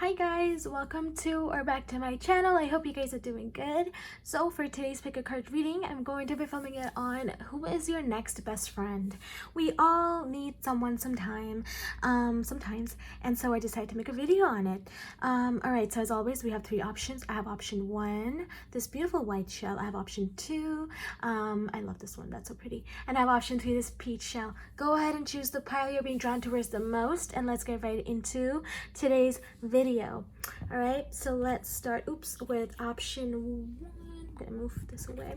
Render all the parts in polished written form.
Hi guys, welcome to or back to my channel. I hope you guys are doing good. So for today's pick a card reading, I'm going to be filming it on who is your next best friend. We all need someone sometimes, and so I decided to make a video on it. Alright, so as always, we have three options. I have option 1, this beautiful white shell. I have option 2, I love this one, that's so pretty. And I have option 3, this peach shell. Go ahead and choose the pile you're being drawn towards the most, and let's get right into today's video. All right, so let's start with option 1. I'm gonna move this away.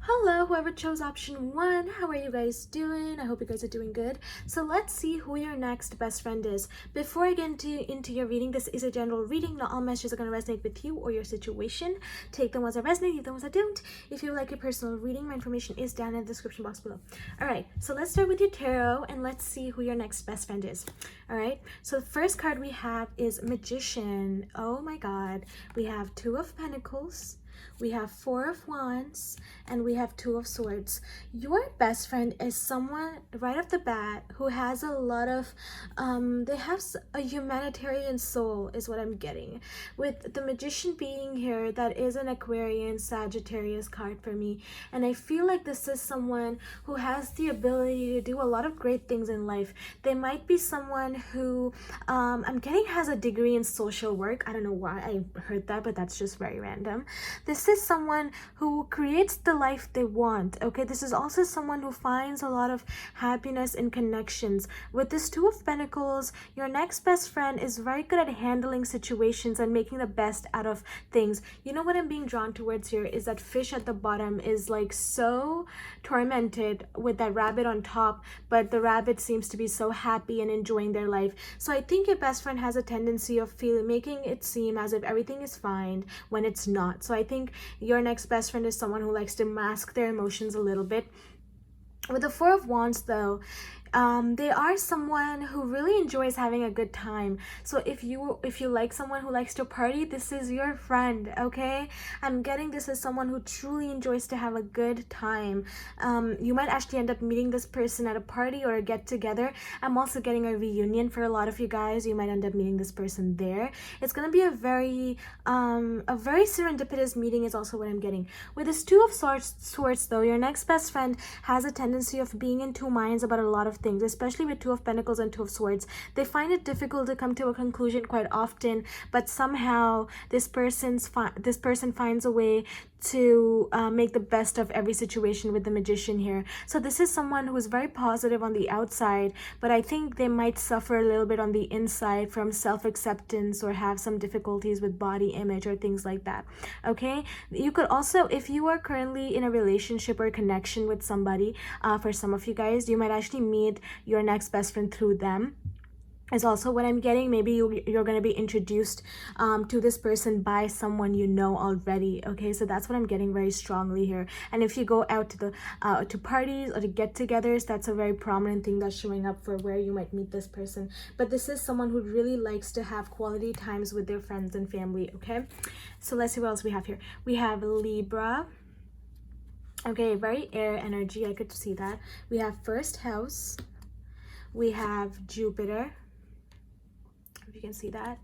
Hello, whoever chose option 1, how are you guys doing? I hope you guys are doing good. So let's see who your next best friend is. Before I get into your reading, this is a general reading. Not all messages are going to resonate with you or your situation. Take the ones that resonate, leave the ones that don't. If you like a personal reading, my information is down in the description box below. All right, so let's start with your tarot and let's see who your next best friend is. All right, so the first card we have is Magician. Oh my God, we have 2 of Pentacles. We have 4 of Wands, and we have 2 of Swords. Your best friend is someone right off the bat who has a lot of, they have a humanitarian soul is what I'm getting. With the Magician being here, that is an Aquarian Sagittarius card for me. And I feel like this is someone who has the ability to do a lot of great things in life. They might be someone who, I'm getting has a degree in social work. I don't know why I heard that, but that's just very random. This is someone who creates the life they want, okay? This is also someone who finds a lot of happiness in connections. With this 2 of Pentacles, your next best friend is very good at handling situations and making the best out of things. You know what I'm being drawn towards here is that fish at the bottom is like so tormented with that rabbit on top, but the rabbit seems to be so happy and enjoying their life. So I think your best friend has a tendency of making it seem as if everything is fine when it's not. So I think your next best friend is someone who likes to mask their emotions a little bit. With the 4 of Wands though, they are someone who really enjoys having a good time. So if you like someone who likes to party, this is your friend, okay? I'm getting this as someone who truly enjoys to have a good time. You might actually end up meeting this person at a party or a get together. I'm also getting a reunion for a lot of you guys. You might end up meeting this person there. It's gonna be a very serendipitous meeting is also what I'm getting. With this 2 of Swords though, your next best friend has a tendency of being in 2 minds about a lot of things, especially with 2 of Pentacles and 2 of Swords. They find it difficult to come to a conclusion quite often, but somehow this person finds a way to make the best of every situation with the Magician here. So this is someone who is very positive on the outside, but I think they might suffer a little bit on the inside from self-acceptance or have some difficulties with body image or things like that, okay? You could also, if you are currently in a relationship or connection with somebody, for some of you guys, you might actually meet your next best friend through them is also what I'm getting. Maybe you're going to be introduced to this person by someone you know already, okay? So that's what I'm getting very strongly here. And if you go out to the to parties or to get-togethers, that's a very prominent thing that's showing up for where you might meet this person. But this is someone who really likes to have quality times with their friends and family, okay? So let's see what else we have here. We have Libra. Okay, very air energy, I could see that. We have first house. We have Jupiter, if you can see that,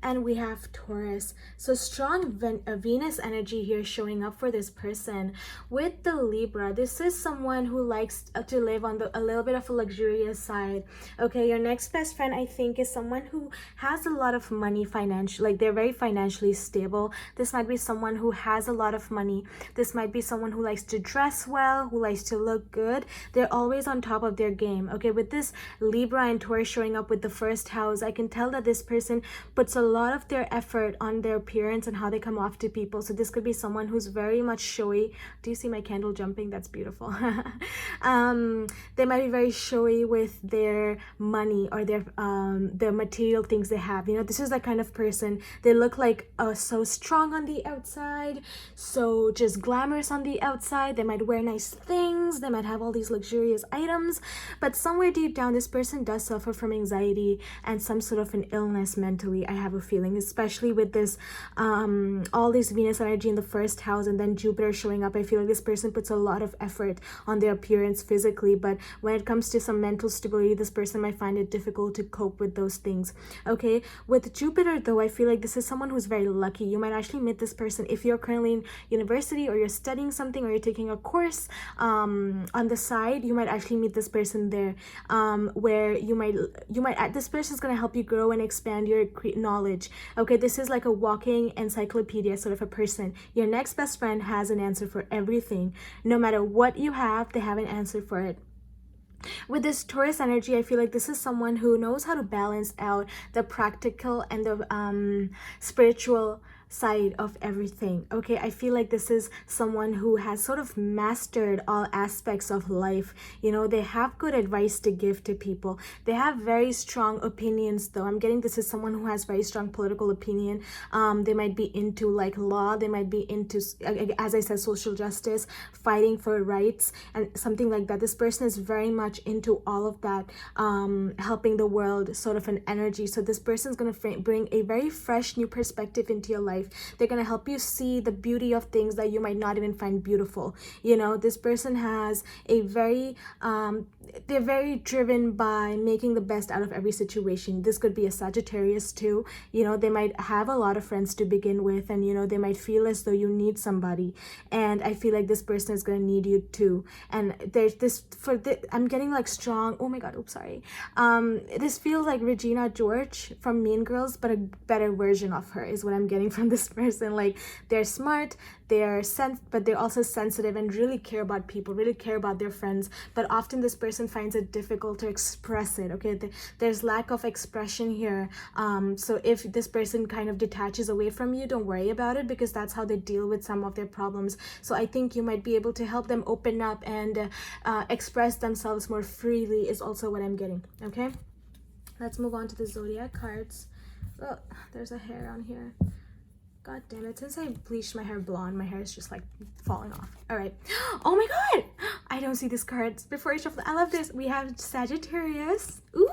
and we have Taurus. So strong Venus energy here showing up for this person. With the Libra, this is someone who likes to live on a little bit of a luxurious side, okay? Your next best friend, I think, is someone who has a lot of money financially, like they're very financially stable. This might be someone who has a lot of money. This might be someone who likes to dress well, who likes to look good. They're always on top of their game, okay? With this Libra and Taurus showing up with the first house, I can tell that this person puts a lot of their effort on their appearance and how they come off to people. So this could be someone who's very much showy. Do you see my candle jumping? That's beautiful. They might be very showy with their money or their material things they have. You know, this is that kind of person. They look like so strong on the outside, so just glamorous on the outside. They might wear nice things. They might have all these luxurious items, but somewhere deep down, this person does suffer from anxiety and some sort of an illness mentally, I have a feeling, especially with this all this Venus energy in the first house and then Jupiter showing up. I feel like this person puts a lot of effort on their appearance physically, but when it comes to some mental stability, this person might find it difficult to cope with those things. Okay, with Jupiter though, I feel like this is someone who's very lucky. You might actually meet this person if you're currently in university or you're studying something or you're taking a course on the side. You might actually meet this person there, where you might this person's going to help you grow and expand your knowledge. Okay, this is like a walking encyclopedia sort of a person. Your next best friend has an answer for everything. No matter what you have, they have an answer for it. With this Taurus energy, I feel like this is someone who knows how to balance out the practical and the spiritual side of everything. Okay, I feel like this is someone who has sort of mastered all aspects of life. You know, they have good advice to give to people. They have very strong opinions though. I'm getting this is someone who has very strong political opinion. They might be into like law, they might be into, as I said, social justice, fighting for rights and something like that. This person is very much into all of that, helping the world sort of an energy. So this person is going to bring a very fresh new perspective into your life. They're going to help you see the beauty of things that you might not even find beautiful. You know, this person has a very they're very driven by making the best out of every situation. This could be a Sagittarius too. You know, they might have a lot of friends to begin with, and you know, they might feel as though you need somebody, and I feel like this person is going to need you too. And there's this I'm getting like strong, oh my god, oops, sorry, this feels like Regina George from Mean Girls, but a better version of her is what I'm getting from this person. Like, they're smart, but they're also sensitive and really care about people, really care about their friends, but often this person finds it difficult to express it. Okay, there's lack of expression here. So if this person kind of detaches away from you, don't worry about it, because that's how they deal with some of their problems. So I think you might be able to help them open up and express themselves more freely is also what I'm getting. Okay, let's move on to the zodiac cards. Oh, there's a hair on here. God damn it, since I bleached my hair blonde, my hair is just like falling off. All right. Oh my god, I don't see these cards before I shuffle. I love this. We have Sagittarius. Ooh,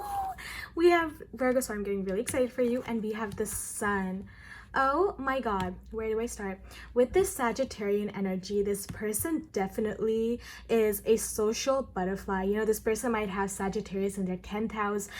we have Virgo, so I'm getting really excited for you. And we have the Sun. Oh my god, where do I start? With this Sagittarian energy, this person definitely is a social butterfly. You know, this person might have Sagittarius in their 10th house,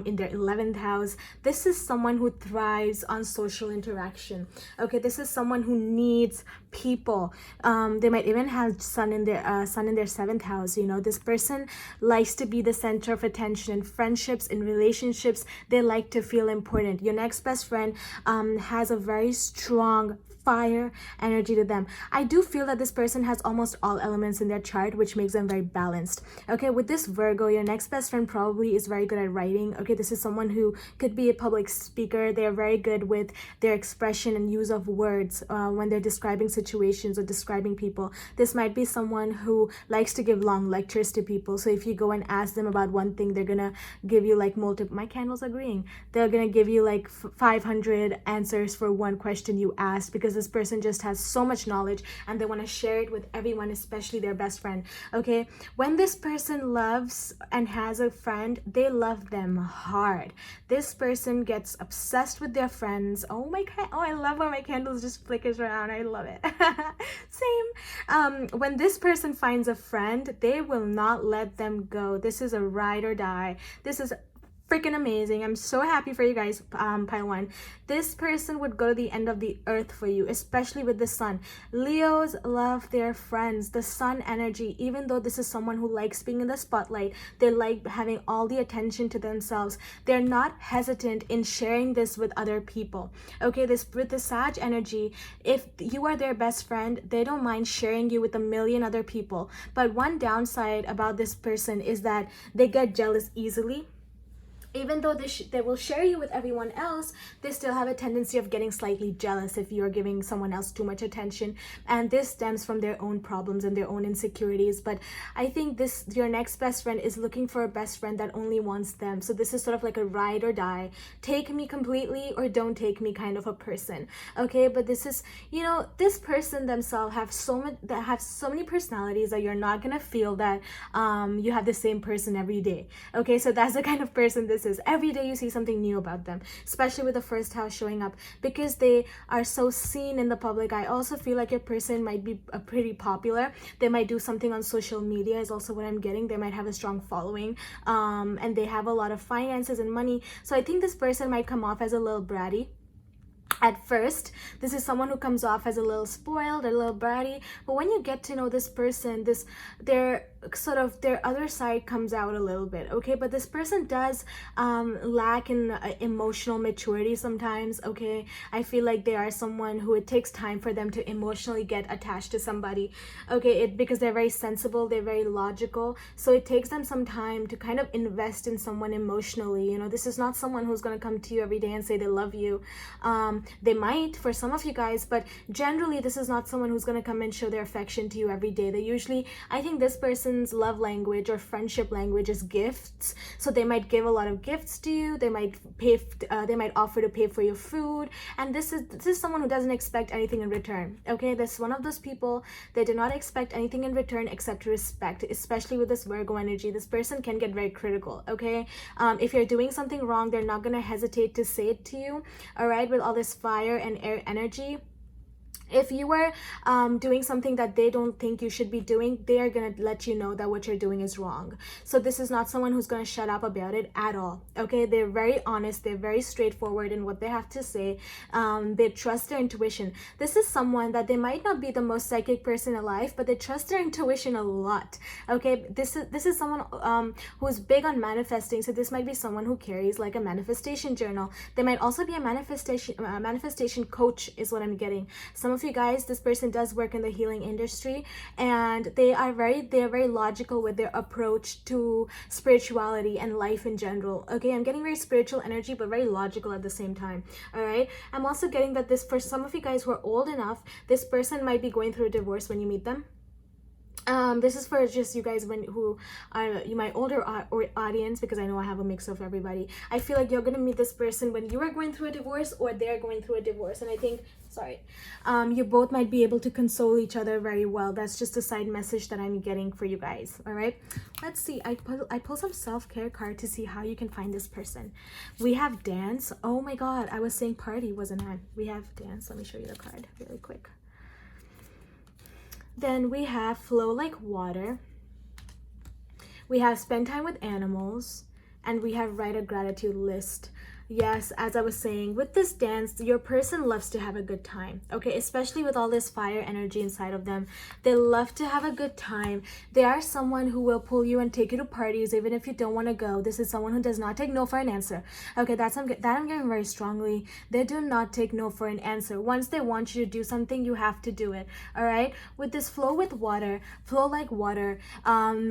in their 11th house. This is someone who thrives on social interaction. Okay, this is someone who needs people. They might even have sun in their 7th house. You know, this person likes to be the center of attention in friendships, in relationships. They like to feel important. Your next best friend has a very strong fire energy to them. I do feel that this person has almost all elements in their chart, which makes them very balanced. Okay, with this Virgo, your next best friend probably is very good at writing. Okay, this is someone who could be a public speaker. They're very good with their expression and use of words when they're describing situations or describing people. This might be someone who likes to give long lectures to people. So if you go and ask them about one thing, they're gonna give you like multiple, my candles are green, they're gonna give you like 500 answers for one question you asked, because this person just has so much knowledge and they want to share it with everyone, especially their best friend. Okay, when this person loves and has a friend, they love them hard. This person gets obsessed with their friends. Oh my god, oh, I love when my candles just flickers around. I love it. Same. When this person finds a friend, they will not let them go. This is a ride or die. This is freaking amazing. I'm so happy for you guys, pile one. This person would go to the end of the earth for you, especially with the Sun. Leos love their friends. The Sun energy, even though this is someone who likes being in the spotlight, they like having all the attention to themselves. They're not hesitant in sharing this with other people. Okay, with the Sag energy, if you are their best friend, they don't mind sharing you with a million other people. But one downside about this person is that they get jealous easily. Even though they will share you with everyone else, they still have a tendency of getting slightly jealous if you're giving someone else too much attention. And this stems from their own problems and their own insecurities. But I think your next best friend is looking for a best friend that only wants them. So this is sort of like a ride or die. Take me completely or don't take me kind of a person. Okay, but this is, you know, this person themselves have so many personalities that you're not gonna feel that you have the same person every day. Okay, so that's the kind of person this practices. Every day you see something new about them, especially with the first house showing up, because they are so seen in the public. I also feel like your person might be pretty popular. They might do something on social media is also what I'm getting. They might have a strong following, and they have a lot of finances and money. So I think this person might come off as a little bratty at first. This is someone who comes off as a little spoiled, a little bratty, but when you get to know this person, their other side comes out a little bit, okay? But this person does lack in emotional maturity sometimes, okay? I feel like they are someone who it takes time for them to emotionally get attached to somebody, okay? Because they're very sensible, they're very logical, so it takes them some time to kind of invest in someone emotionally. You know, this is not someone who's going to come to you every day and say they love you. They might for some of you guys, but generally this is not someone who's going to come and show their affection to you every day. They usually, I think this person's love language or friendship language is gifts, so they might give a lot of gifts to you. They might offer to pay for your food, and this is someone who doesn't expect anything in return, okay? This is one of those people that do not expect anything in return except respect. Especially with this Virgo energy, this person can get very critical, okay? If you're doing something wrong, they're not going to hesitate to say it to you, all right? With all this fire and air energy, if you were doing something that they don't think you should be doing, they are going to let you know that what you're doing is wrong. So this is not someone who's going to shut up about it at all, okay? They're very honest, they're very straightforward in what they have to say. They trust their intuition. This is someone that they might not be the most psychic person alive, but they trust their intuition a lot, okay? This is someone who's big on manifesting, so this might be someone who carries like a manifestation journal. They might also be a manifestation coach is what I'm getting. Some of you guys, this person does work in the healing industry, and they are very logical with their approach to spirituality and life in general, okay? I'm getting very spiritual energy but very logical at the same time, all right? I'm also getting that this, for some of you guys who are old enough, this person might be going through a divorce when you meet them. This is for just you guys who are my older audience, because I know I have a mix of everybody. I feel like you're gonna meet this person when you are going through a divorce or they're going through a divorce, and I think, you both might be able to console each other very well. That's just a side message that I'm getting for you guys, all right? Let's see. I pull some self-care card to see how you can find this person. We have dance. Oh my god, I was saying party, wasn't I? We have dance. Let me show you the card really quick. Then we have flow like water, we have spend time with animals, and we have write a gratitude list. Yes, as I was saying, with this dance, your person loves to have a good time, okay? Especially with all this fire energy inside of them. They love to have a good time. They are someone who will pull you and take you to parties even if you don't want to go. This is someone who does not take no for an answer, okay? That I'm getting very strongly. They do not take no for an answer. Once they want you to do something, you have to do it, all right? With this flow with water, flow like water,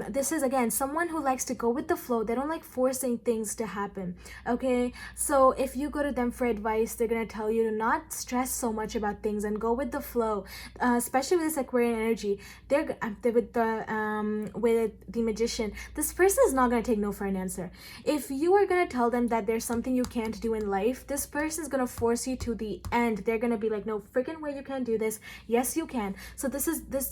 this is, again, someone who likes to go with the flow. They don't like forcing things to happen, okay? So if you go to them for advice, they're going to tell you to not stress so much about things and go with the flow, especially with this Aquarian energy. With the Magician, this person is not going to take no for an answer. If you are going to tell them that there's something you can't do in life, this person is going to force you to the end. They're going to be like, no freaking way you can't do this. Yes, you can. So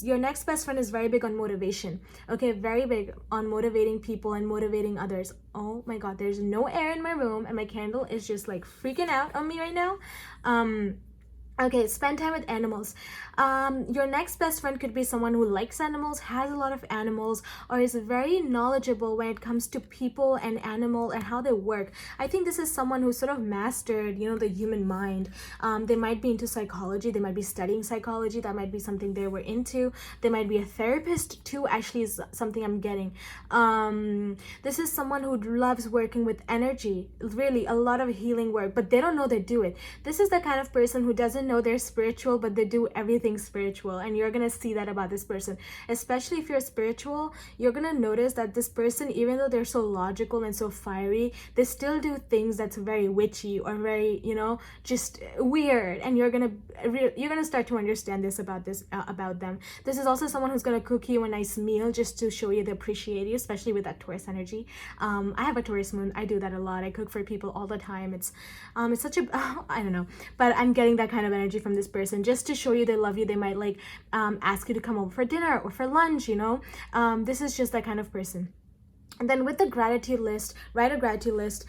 your next best friend is very big on motivation, okay? Very big on motivating people and motivating others. Oh my god, there's no air in my room and my candle is just like freaking out on me right now. Okay, spend time with animals. Your next best friend could be someone who likes animals, has a lot of animals, or is very knowledgeable when it comes to people and animal and how they work. I think this is someone who sort of mastered, the human mind. They might be into psychology. They might be studying psychology. That might be something they were into. They might be a therapist too, actually, is something I'm getting. This is someone who loves working with energy, really a lot of healing work, but they don't know they do it. This is the kind of person who doesn't know they're spiritual, but they do everything spiritual, and you're gonna see that about this person. Especially if you're spiritual, you're gonna notice that this person, even though they're so logical and so fiery, they still do things that's very witchy or very, just weird, and you're gonna start to understand this about them. This is also someone who's gonna cook you a nice meal just to show you they appreciate you, especially with that Taurus energy. I have a Taurus moon. I do that a lot. I cook for people all the time. It's such a I don't know, but I'm getting that kind of energy from this person just to show you they love you. They might ask you to come over for dinner or for lunch. This is just that kind of person. And then with the gratitude list, write a gratitude list.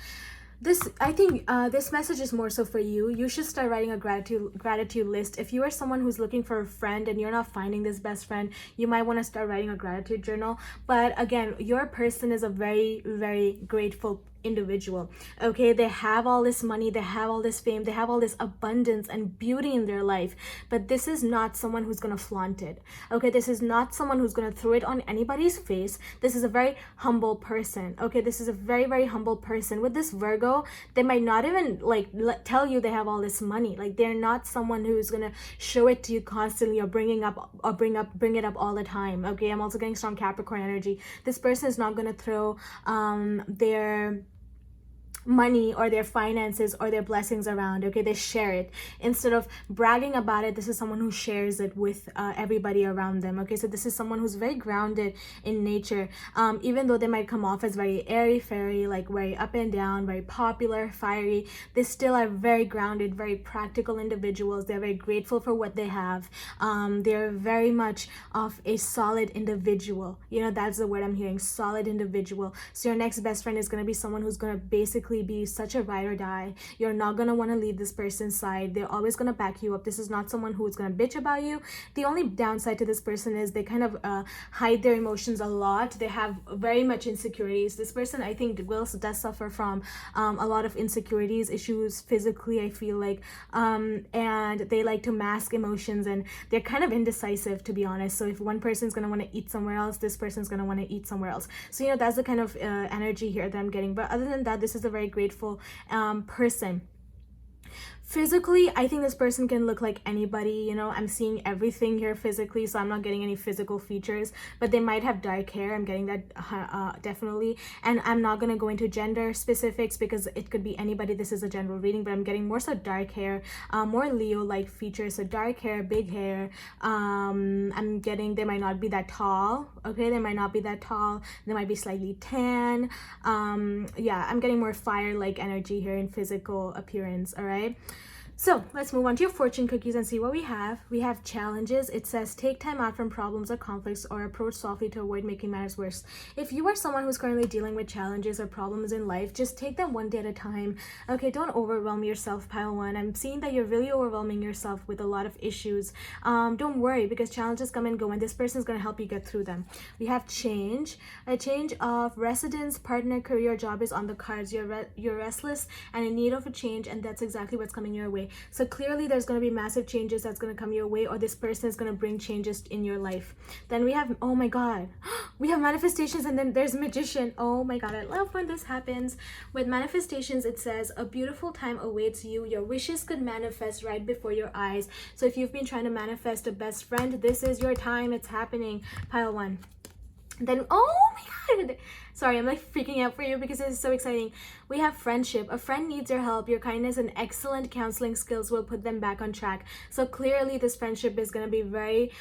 This, I think this message is more so for you. You should start writing a gratitude list. If you are someone who's looking for a friend and you're not finding this best friend, you might want to start writing a gratitude journal. But again, your person is a very, very grateful individual. Okay, they have all this money, they have all this fame, they have all this abundance and beauty in their life, but this is not someone who's gonna flaunt it. Okay, this is not someone who's gonna throw it on anybody's face. This is a very humble person. Okay, this is a very, very humble person. With this Virgo, they might not even like tell you they have all this money. Like, they're not someone who's gonna show it to you constantly or bring it up all the time. Okay, I'm also getting strong Capricorn energy. This person is not gonna throw their money or their finances or their blessings around. Okay, they share it instead of bragging about it. This is someone who shares it with everybody around them. Okay, so this is someone who's very grounded in nature, even though they might come off as very airy fairy, like very up and down, very popular, fiery. They still are very grounded, very practical individuals. They're very grateful for what they have. They're very much of a solid individual. You know, that's the word I'm hearing, solid individual. So your next best friend is going to be someone who's going to basically be such a ride or die. You're not going to want to leave this person's side. They're always going to back you up. This is not someone who is going to bitch about you. The only downside to this person is they kind of hide their emotions a lot. They have very much insecurities. This person, I think, does suffer from a lot of insecurities, issues physically, I feel like, and they like to mask emotions, and they're kind of indecisive, to be honest. So if one person's going to want to eat somewhere else, this person's going to want to eat somewhere else. So, you know, that's the kind of energy here that I'm getting. But other than that, this is a very grateful person. Physically, I think this person can look like anybody. You know, I'm seeing everything here physically, so I'm not getting any physical features, but they might have dark hair. I'm getting that definitely. And I'm not going to go into gender specifics because it could be anybody. This is a general reading, but I'm getting more so dark hair, more Leo-like features. So dark hair, big hair. I'm getting they might not be that tall. Okay, they might not be that tall. They might be slightly tan. Yeah, I'm getting more fire-like energy here in physical appearance. All right. So let's move on to your fortune cookies and see what we have. We have challenges. It says take time out from problems or conflicts or approach softly to avoid making matters worse. If you are someone who's currently dealing with challenges or problems in life, just take them one day at a time. Okay, don't overwhelm yourself, pile one. I'm seeing that you're really overwhelming yourself with a lot of issues. Don't worry, because challenges come and go, and this person is going to help you get through them. We have change. A change of residence, partner, career, job is on the cards. You're restless and in need of a change, and that's exactly what's coming your way. So clearly there's going to be massive changes that's going to come your way, or this person is going to bring changes in your life. Then we have, oh my god, we have manifestations, and then there's magician. Oh my god, I love when this happens. With manifestations, it says a beautiful time awaits you. Your wishes could manifest right before your eyes. So if you've been trying to manifest a best friend, this is your time. It's happening. Pile one. Then, oh my god, sorry, I'm like freaking out for you because this is so exciting. We have friendship. A friend needs your help. Your kindness and excellent counseling skills will put them back on track. So clearly this friendship is going to be very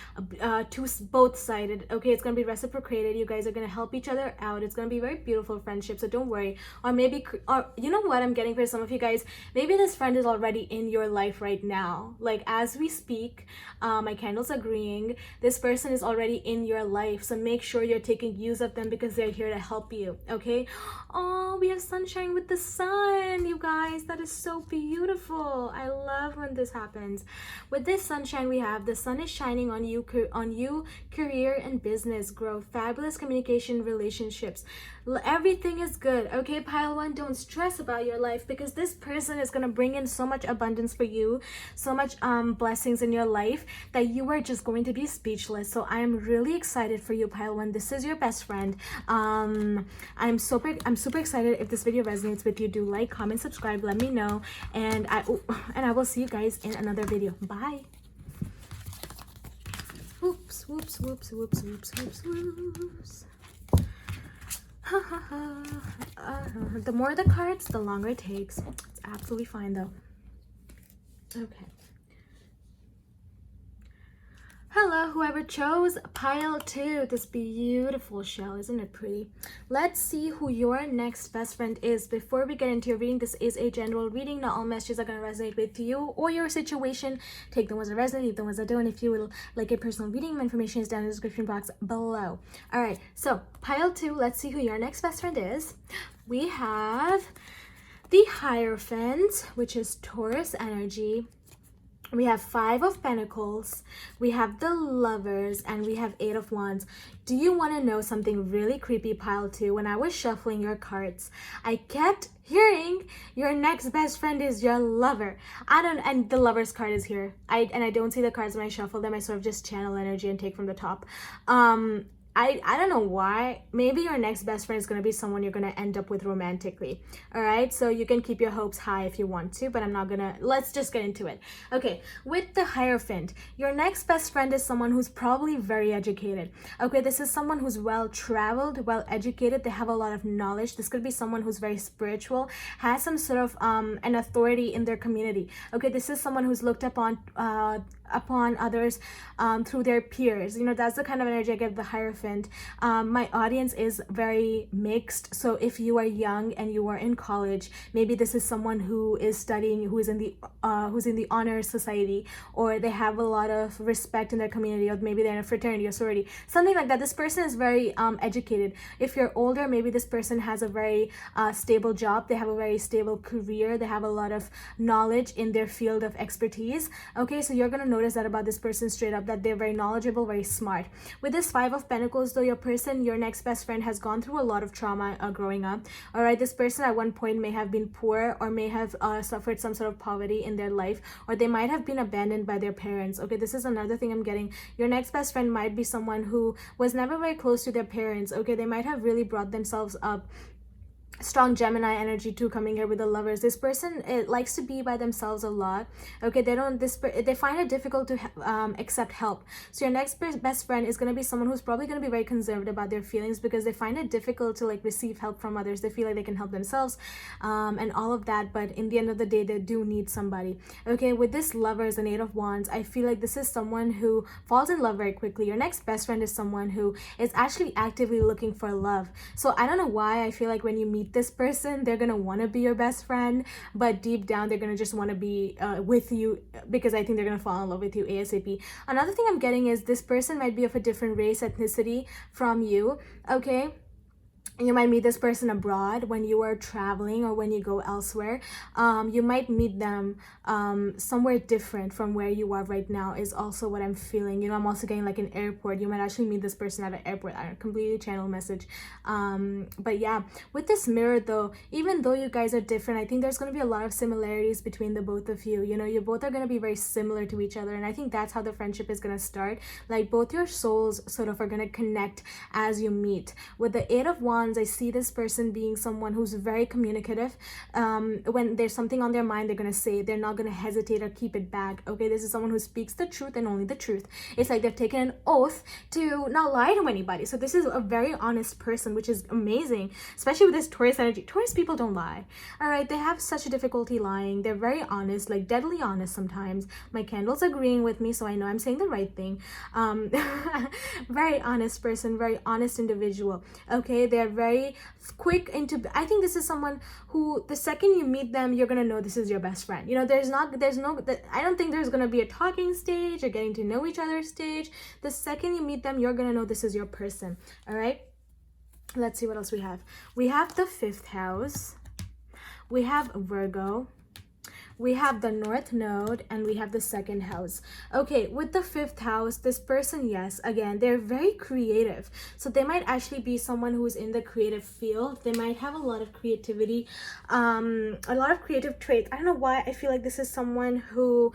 both-sided. Okay, it's going to be reciprocated. You guys are going to help each other out. It's going to be very beautiful friendship, so don't worry. Or maybe, or you know what I'm getting for some of you guys, maybe this friend is already in your life right now. Like as we speak, my candle's agreeing, this person is already in your life. So make sure you're taking use of them because they're here to help you. Okay. Oh, we have sunshine with the sun, you guys. That is so beautiful. I love when this happens. With this sunshine, we have the sun is shining on you, career and business growth, fabulous communication, relationships. Everything is good. Okay, pile one, don't stress about your life because this person is going to bring in so much abundance for you, so much blessings in your life that you are just going to be speechless. So I am really excited for you, pile one. This is your best friend. I'm super excited. If this video resonates with you, do like, comment, subscribe, let me know, and I will see you guys in another video. Bye. Whoops, whoops, whoops, whoops, whoops, whoops, whoops. The more the cards, the longer it takes. It's absolutely fine though. Okay. Hello, whoever chose pile 2, this beautiful shell, isn't it pretty? Let's see who your next best friend is. Before we get into your reading, this is a general reading. Not all messages are going to resonate with you or your situation. Take them as a resonate, leave them as a don't. If you would like a personal reading, my information is down in the description box below. All right, so pile 2, let's see who your next best friend is. We have the Hierophant, which is Taurus energy. We have 5 of Pentacles, we have the Lovers, and we have 8 of Wands. Do you want to know something really creepy, pile 2? When I was shuffling your cards, I kept hearing your next best friend is your lover. And the Lovers card is here. I don't see the cards when I shuffle them. I sort of just channel energy and take from the top. I don't know why. Maybe your next best friend is going to be someone you're going to end up with romantically. All right, so you can keep your hopes high if you want to, but I'm not gonna. Let's just get into it. Okay, with the Hierophant, your next best friend is someone who's probably very educated. Okay, this is someone who's well traveled, well educated. They have a lot of knowledge. This could be someone who's very spiritual, has some sort of an authority in their community. Okay, this is someone who's looked upon others through their peers. You know, that's the kind of energy I get the Hierophant. My audience is very mixed, so if you are young and you are in college, maybe this is someone who is studying, who's in the honor society, or they have a lot of respect in their community, or maybe they're in a fraternity or sorority, something like that. This person is very educated. If you're older, maybe this person has a very stable job, they have a very stable career, they have a lot of knowledge in their field of expertise. Okay, so you're gonna notice that about this person straight up, that they're very knowledgeable, very smart. With this 5 of Pentacles though, your next best friend has gone through a lot of trauma growing up. All right, this person at one point may have been poor, or may have suffered some sort of poverty in their life, or they might have been abandoned by their parents. Okay, this is another thing I'm getting. Your next best friend might be someone who was never very close to their parents. Okay, they might have really brought themselves up. Strong Gemini energy too coming here with the Lovers. This person, it likes to be by themselves a lot. Okay, they find it difficult to accept help. So your next best friend is going to be someone who's probably going to be very conservative about their feelings, because they find it difficult to like receive help from others. They feel like they can help themselves and all of that, but in the end of the day they do need somebody. Okay, with this Lovers and 8 of Wands, I feel like this is someone who falls in love very quickly. Your next best friend is someone who is actually actively looking for love. So I don't know why I feel like when you meet this person, they're gonna want to be your best friend, but deep down they're gonna just want to be with you, because I think they're gonna fall in love with you ASAP. Another thing I'm getting is this person might be of a different race, ethnicity from you. Okay, you might meet this person abroad when you are traveling or when you go elsewhere. You might meet them somewhere different from where you are right now, is also what I'm feeling. You know, I'm also getting like an airport. You might actually meet this person at an airport. I completely channel message. But yeah, with this mirror though, even though you guys are different, I think there's going to be a lot of similarities between the both of you. You know, you both are going to be very similar to each other, and I think that's how the friendship is going to start. Like both your souls sort of are going to connect as you meet. With the 8 of Wands, I see this person being someone who's very communicative. When there's something on their mind, they're gonna say. They're not gonna hesitate or keep it back. Okay, this is someone who speaks the truth and only the truth. It's like they've taken an oath to not lie to anybody. So this is a very honest person, which is amazing, especially with this Taurus energy. Taurus people don't lie. All right, they have such a difficulty lying. They're very honest, like deadly honest sometimes. My candle's agreeing with me, so I know I'm saying the right thing. Very honest person, very honest individual. Okay, they're very quick into. I think this is someone who the second you meet them, you're gonna know this is your best friend. You know, I don't think there's gonna be a talking stage or getting to know each other stage. The second you meet them, you're gonna know this is your person. All right, let's see what else we have. We have the 5th house, we have Virgo, we have the North Node, and we have the 2nd house. Okay, with the 5th house, this person, yes, again, they're very creative. So they might actually be someone who's in the creative field. They might have a lot of creativity, a lot of creative traits. I don't know why I feel like this is someone who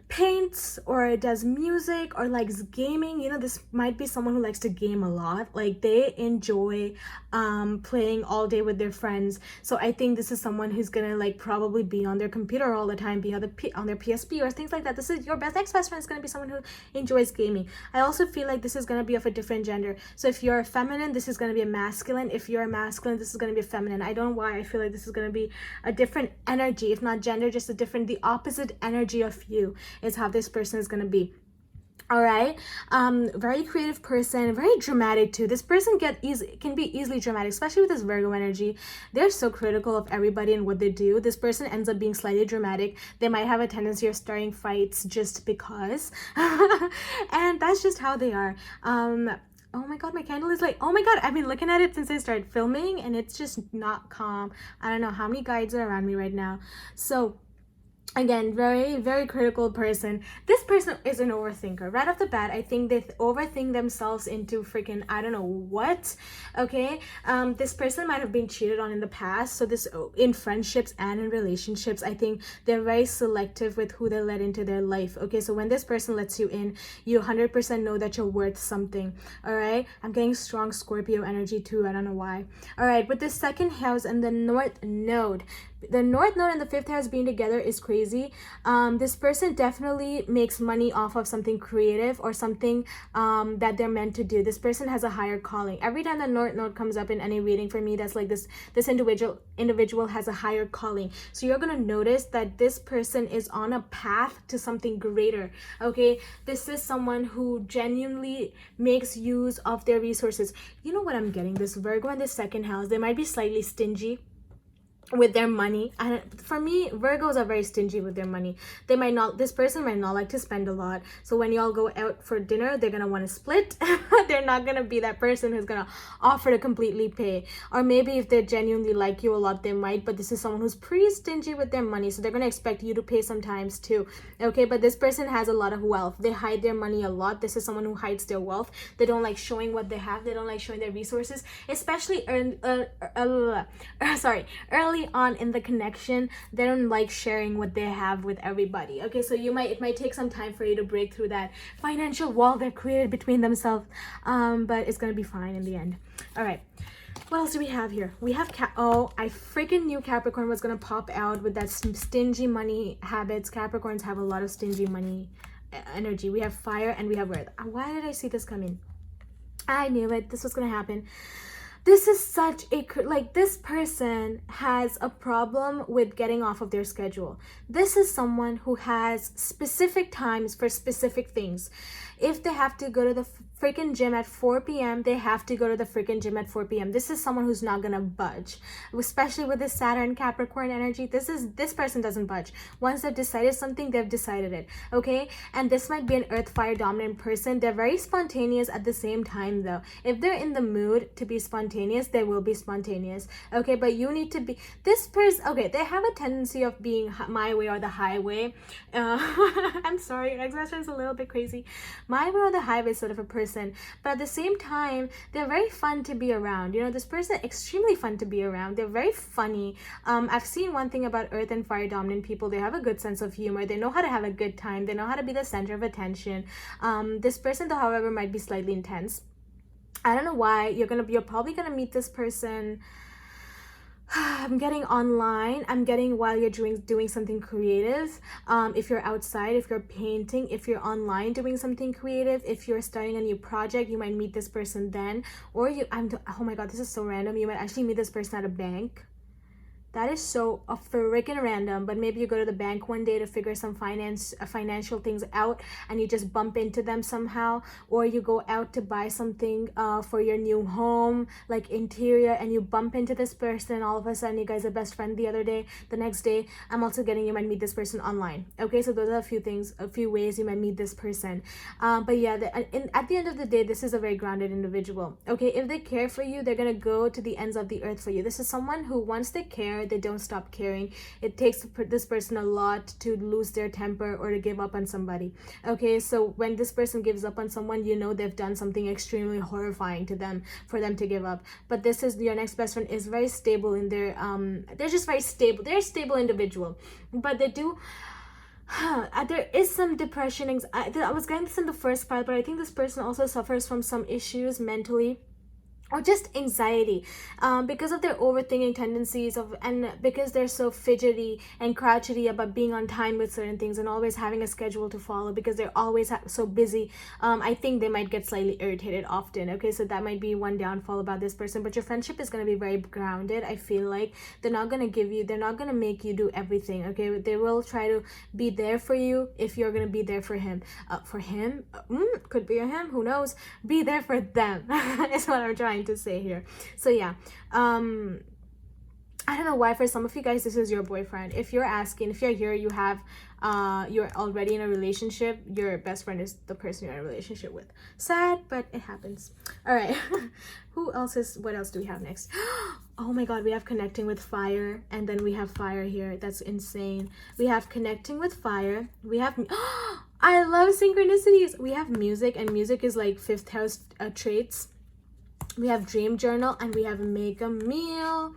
paints or does music or likes gaming. You know, this might be someone who likes to game a lot. Like they enjoy playing all day with their friends. So I think this is someone who's gonna like probably be on their computer all the time, be on their PSP or things like that. This is your next best friend is gonna be someone who enjoys gaming. I also feel like this is gonna be of a different gender. So if you're a feminine, this is gonna be a masculine. If you're a masculine, this is gonna be a feminine. I don't know why I feel like this is gonna be a different energy, if not gender, just the opposite energy of you is how this person is going to be. All right. Very creative person, very dramatic too. This person can be easily dramatic, especially with this Virgo energy. They're so critical of everybody and what they do. This person ends up being slightly dramatic. They might have a tendency of starting fights just because. And that's just how they are. Oh my god, my candle is like, oh my god, I've been looking at it since I started filming and it's just not calm. I don't know how many guides are around me right now. So again, very critical person. This person is an overthinker right off the bat. I think they overthink themselves into freaking I don't know what. Okay, this person might have been cheated on in the past, so this in friendships and in relationships. I think they're very selective with who they let into their life. Okay, so when this person lets you in, you 100% know that you're worth something. All right, I'm getting strong Scorpio energy too. I don't know why. All right, with the second house and the north node, the north node and the fifth house being together is crazy. This person definitely makes money off of something creative or something that they're meant to do. This person has a higher calling. Every time the north node comes up in any reading for me, that's like this individual has a higher calling. So you're gonna notice that this person is on a path to something greater. Okay, this is someone who genuinely makes use of their resources. You know what I'm getting? This Virgo in the second house, they might be slightly stingy with their money. And for me, Virgos are very stingy with their money. This person might not like to spend a lot, so when y'all go out for dinner, they're gonna want to split. They're not gonna be that person who's gonna offer to completely pay. Or maybe if they genuinely like you a lot, they might, but this is someone who's pretty stingy with their money, so they're gonna expect you to pay sometimes too. Okay, but this person has a lot of wealth. They hide their money a lot. This is someone who hides their wealth. They don't like showing what they have. They don't like showing their resources, especially early on in the connection. They don't like sharing what they have with everybody. Okay, so it might take some time for you to break through that financial wall they've created between themselves, but it's gonna be fine in the end. All right, what else do we have here? We have I freaking knew Capricorn was gonna pop out with that stingy money habits. Capricorns have a lot of stingy money energy. We have fire and we have earth. Why did I see this coming? I knew it. This was gonna happen. This is such a, like, this person has a problem with getting off of their schedule. This is someone who has specific times for specific things. If they have to go to the freaking gym at 4 p.m., they have to go to the freaking gym at 4 p.m. This is someone who's not gonna budge, especially with the Saturn Capricorn energy. This person doesn't budge. Once they've decided something, they've decided it. Okay, and this might be an earth fire dominant person. They're very spontaneous at the same time though. If they're in the mood to be spontaneous, they will be spontaneous. Okay, but you need to be this person. Okay, they have a tendency of being my way or the highway. I'm sorry, ex-husband's a little bit crazy. My way or the highway sort of a person, but at the same time, they're very fun to be around. You know, this person extremely fun to be around. They're very funny. I've seen one thing about earth and fire dominant people. They have a good sense of humor. They know how to have a good time. They know how to be the center of attention. This person, though, however, might be slightly intense. I don't know why. You're probably gonna meet this person. I'm getting online. I'm getting while you're doing something creative. If you're outside, if you're painting, if you're online doing something creative, if you're starting a new project, you might meet this person then. Or oh my god, this is so random. You might actually meet this person at a bank. That is so freaking random, but maybe you go to the bank one day to figure some financial things out and you just bump into them somehow, or you go out to buy something for your new home, like interior, and you bump into this person and all of a sudden you guys are best friends the next day. I'm also getting you might meet this person online. Okay, so those are a few ways you might meet this person. But yeah, at the end of the day, this is a very grounded individual. Okay, if they care for you, they're gonna go to the ends of the earth for you. This is someone who once they care, they don't stop caring. It takes this person a lot to lose their temper or to give up on somebody. Okay, so when this person gives up on someone, you know they've done something extremely horrifying to them for them to give up. But this is your next best friend is very stable in their they're just very stable. They're a stable individual, but they do there is some depression, anxiety. I was getting this in the first part, but I think this person also suffers from some issues mentally or just anxiety, because of their overthinking tendencies of, and because they're so fidgety and crotchety about being on time with certain things and always having a schedule to follow, because they're always so busy. I think they might get slightly irritated often. Okay, so that might be one downfall about this person. But your friendship is going to be very grounded. I feel like they're not going to they're not going to make you do everything. Okay, they will try to be there for you if you're going to be there for him. Could be a him, who knows. Be there for them is what I'm trying to say here. So yeah, I don't know why for some of you guys this is your boyfriend. If you're asking, if you're here, you have you're already in a relationship, your best friend is the person you're in a relationship with. Sad, but it happens. All right. What else do we have next? Oh my god, we have connecting with fire, and then we have fire here. That's insane. We have connecting with fire. We have I love synchronicities. We have music, and music is like fifth house traits. We have dream journal, and we have make a meal.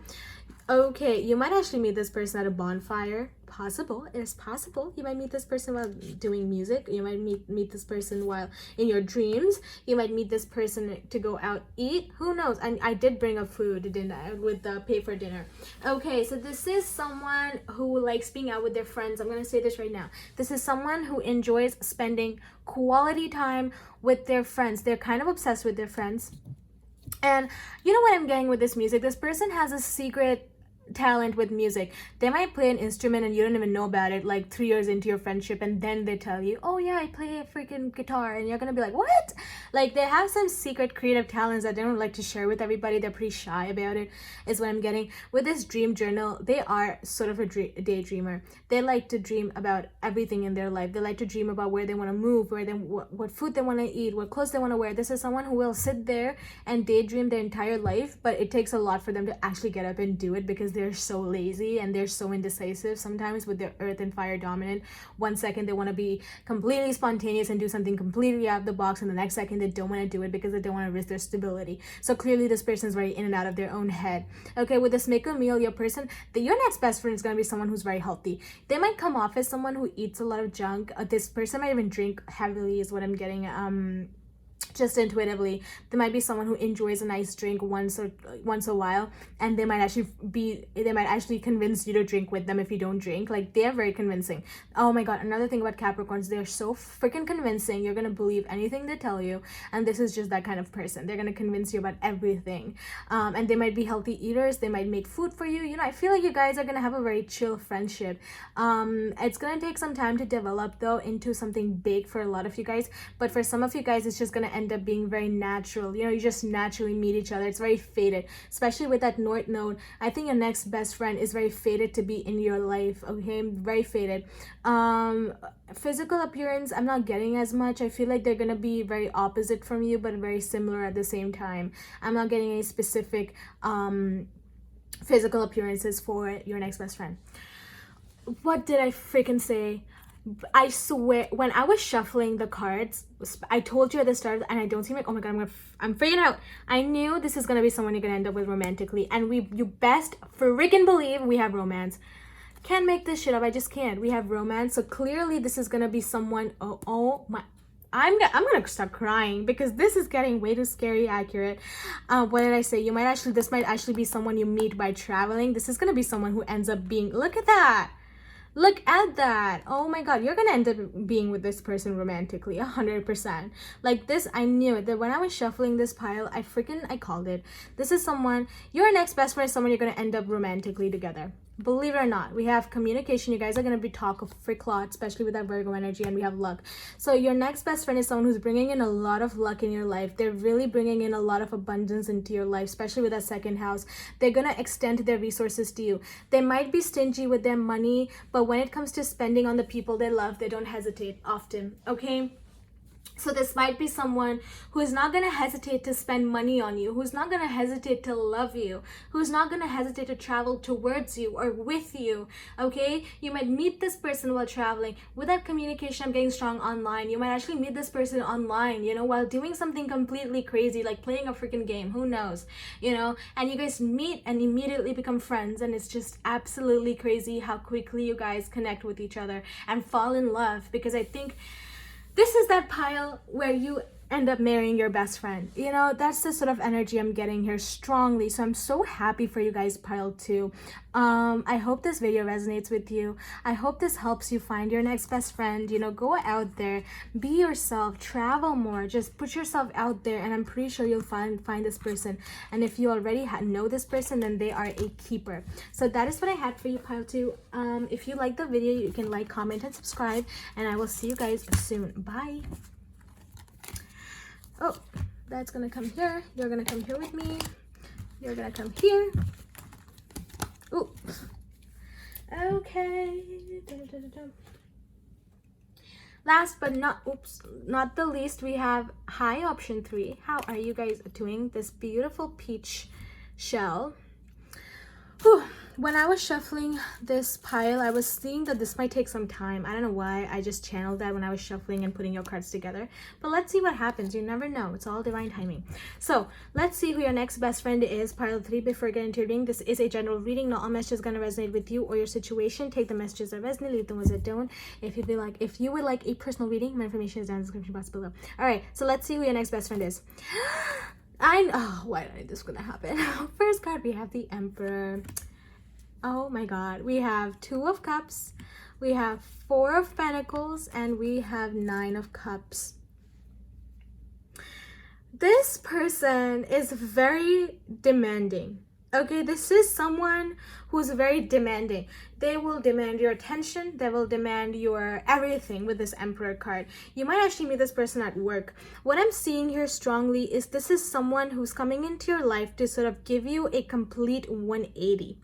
Okay, you might actually meet this person at a bonfire. Possible. It's possible. You might meet this person while doing music. You might meet this person while in your dreams. You might meet this person to go out eat. Who knows? And I did bring up food, didn't I? With the pay for dinner. Okay, so this is someone who likes being out with their friends. I'm gonna say this right now. This is someone who enjoys spending quality time with their friends. They're kind of obsessed with their friends. And you know what I'm getting with this music? This person has a secret talent with music. They might play an instrument and you don't even know about it like 3 years into your friendship, and then they tell you, oh yeah, I play a freaking guitar, and you're gonna be like, what? Like, they have some secret creative talents that they don't like to share with everybody. They're pretty shy about it, is what I'm getting. With this dream journal, they are sort of a daydreamer. They like to dream about everything in their life. They like to dream about where they want to move, what food they want to eat, what clothes they want to wear. This is someone who will sit there and daydream their entire life, but it takes a lot for them to actually get up and do it, because they're so lazy and they're so indecisive sometimes with their earth and fire dominant. One second they want to be completely spontaneous and do something completely out of the box, and the next second they don't want to do it because they don't want to risk their stability. So clearly this person is very in and out of their own head. Okay, with this make a meal, your next best friend is going to be someone who's very healthy. They might come off as someone who eats a lot of junk. This person might even drink heavily, is what I'm getting. Just intuitively, there might be someone who enjoys a nice drink once a while, and they might actually convince you to drink with them if you don't drink. Like, they're very convincing. Oh my god, another thing about Capricorns, they're so freaking convincing. You're gonna believe anything they tell you, and this is just that kind of person. They're gonna convince you about everything. And they might be healthy eaters. They might make food for you. You know, I feel like you guys are gonna have a very chill friendship. It's gonna take some time to develop though into something big for a lot of you guys, but for some of you guys it's just gonna end up being very natural. You know, you just naturally meet each other. It's very fated, especially with that North Node. I think your next best friend is very fated to be in your life. Okay, very fated. Physical appearance, I'm not getting as much. I feel like they're gonna be very opposite from you, but very similar at the same time. I'm not getting any specific physical appearances for your next best friend. What did I freaking say? I swear, when I was shuffling the cards, I told you at the start, and I don't seem like, oh my god, I'm freaking out. I knew this is gonna be someone you're gonna end up with romantically, and you best freaking believe we have romance. Can't make this shit up. I just can't. We have romance, so clearly this is gonna be someone. Oh my. I'm gonna start crying because this is getting way too scary accurate. What did I say? This might actually be someone you meet by traveling. This is gonna be someone who ends up being, look at that. Look at that. Oh my god, you're gonna end up being with this person romantically 100%. Like this, I knew it. That when I was shuffling this pile, I called it. This is someone, your next best friend is someone you're gonna end up romantically together. Believe it or not, we have communication. You guys are going to be talk a frick lot, especially with that Virgo energy, and we have luck. So your next best friend is someone who's bringing in a lot of luck in your life. They're really bringing in a lot of abundance into your life, especially with that second house. They're going to extend their resources to you. They might be stingy with their money, but when it comes to spending on the people they love, they don't hesitate often, okay? So this might be someone who is not going to hesitate to spend money on you, who's not going to hesitate to love you, who's not going to hesitate to travel towards you or with you, okay? You might meet this person while traveling. With that communication, I'm getting strong online. You might actually meet this person online, you know, while doing something completely crazy, like playing a freaking game, who knows, you know? And you guys meet and immediately become friends, and it's just absolutely crazy how quickly you guys connect with each other and fall in love, because I think this is that pile where you end up marrying your best friend. You know, that's the sort of energy I'm getting here strongly. So I'm so happy for you guys, pile 2. I hope this video resonates with you. I hope this helps you find your next best friend. You know, go out there, be yourself, travel more, just put yourself out there, and I'm pretty sure you'll find this person. And if you already know this person, then they are a keeper. So that is what I had for you, pile 2. If you like the video, you can like, comment, and subscribe, and I will see you guys soon. Bye. Oh, that's gonna come here. You're gonna come here with me. You're gonna come here. Ooh. Okay. Last but not the least, we have high option 3. How are you guys doing? This beautiful peach shell. Whew. When I was shuffling this pile, I was seeing that this might take some time. I don't know why. I just channeled that when I was shuffling and putting your cards together. But let's see what happens. You never know. It's all divine timing. So let's see who your next best friend is, pile 3. Before getting to your reading, this is a general reading. Not all messages are going to resonate with you or your situation. Take the messages that resonate, leave the ones that don't. If you would like a personal reading, my information is down in the description box below. All right, so let's see who your next best friend is. Why did this gonna happen? First card, we have the Emperor. Oh my god, we have 2 of Cups, we have 4 of Pentacles, and we have 9 of Cups. This person is very demanding. Okay, this is someone who's very demanding. They will demand your attention. They will demand your everything with this Emperor card. You might actually meet this person at work. What I'm seeing here strongly is this is someone who's coming into your life to sort of give you a complete 180.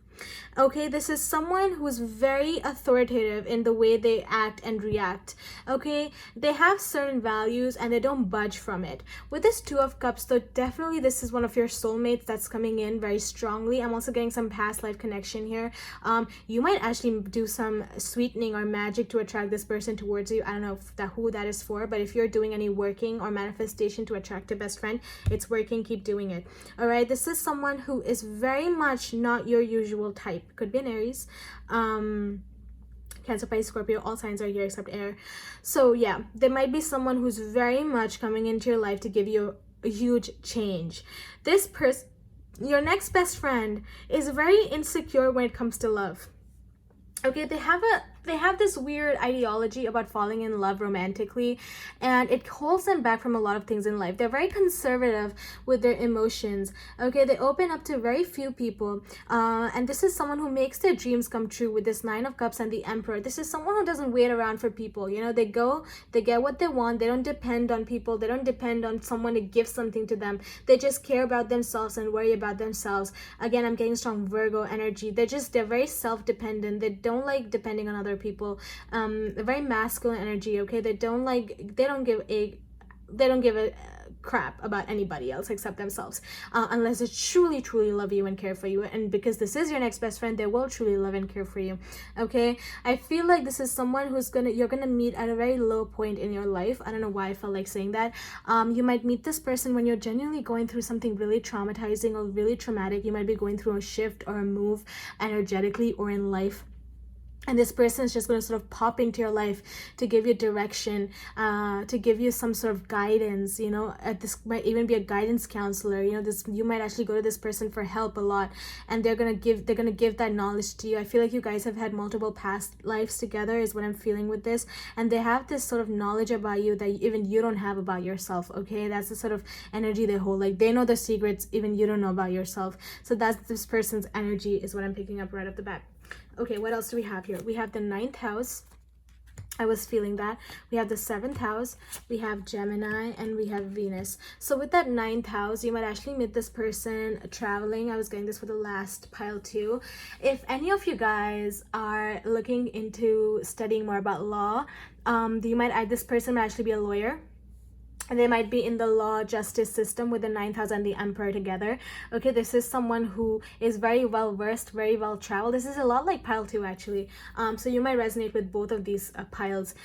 Okay, this is someone who's very authoritative in the way they act and react. Okay, they have certain values and they don't budge from it. With this 2 of Cups, though, definitely this is one of your soulmates that's coming in very strongly. I'm also getting some past life connection here. You might actually do some sweetening or magic to attract this person towards you. I don't know who that is for, but if you're doing any working or manifestation to attract a best friend, it's working. Keep doing it. All right, this is someone who is very much not your usual type. Could be an Aries, Cancer, Pisces, Scorpio. All signs are here except air. So yeah, there might be someone who's very much coming into your life to give you a huge change. This person, your next best friend, is very insecure when it comes to love. Okay, they have this weird ideology about falling in love romantically, and it holds them back from a lot of things in life. They're very conservative with their emotions. Okay, they open up to very few people, and this is someone who makes their dreams come true with this 9 of Cups and the Emperor. This is someone who doesn't wait around for people. You know, they go, they get what they want. They don't depend on people. They don't depend on someone to give something to them. They just care about themselves and worry about themselves. Again, I'm getting strong Virgo energy. They're very self-dependent. They don't like depending on other people. Very masculine energy. Okay, they don't give a crap about anybody else except themselves, unless they truly love you and care for you. And because this is your next best friend, they will truly love and care for you. Okay, I feel like this is someone you're gonna meet at a very low point in your life. I don't know why I felt like saying that. You might meet this person when you're genuinely going through something really traumatizing or really traumatic. You might be going through a shift or a move energetically or in life. And this person is just going to sort of pop into your life to give you direction, to give you some sort of guidance. You know, this might even be a guidance counselor. You know, you might actually go to this person for help a lot, and they're gonna give that knowledge to you. I feel like you guys have had multiple past lives together, is what I'm feeling with this, and they have this sort of knowledge about you that even you don't have about yourself. Okay, that's the sort of energy they hold. Like, they know the secrets even you don't know about yourself. So that's this person's energy, is what I'm picking up right off the bat. Okay, what else do we have here? We have the 9th house. I was feeling that. We have the 7th house, we have Gemini, and we have Venus. So with that 9th house, you might actually meet this person traveling. I was getting this for the last pile too. If any of you guys are looking into studying more about law, this person might actually be a lawyer. And they might be in the law justice system with the 9th house and the Emperor together. Okay, this is someone who is very well versed, very well traveled. This is a lot like pile 2 actually. So you might resonate with both of these piles.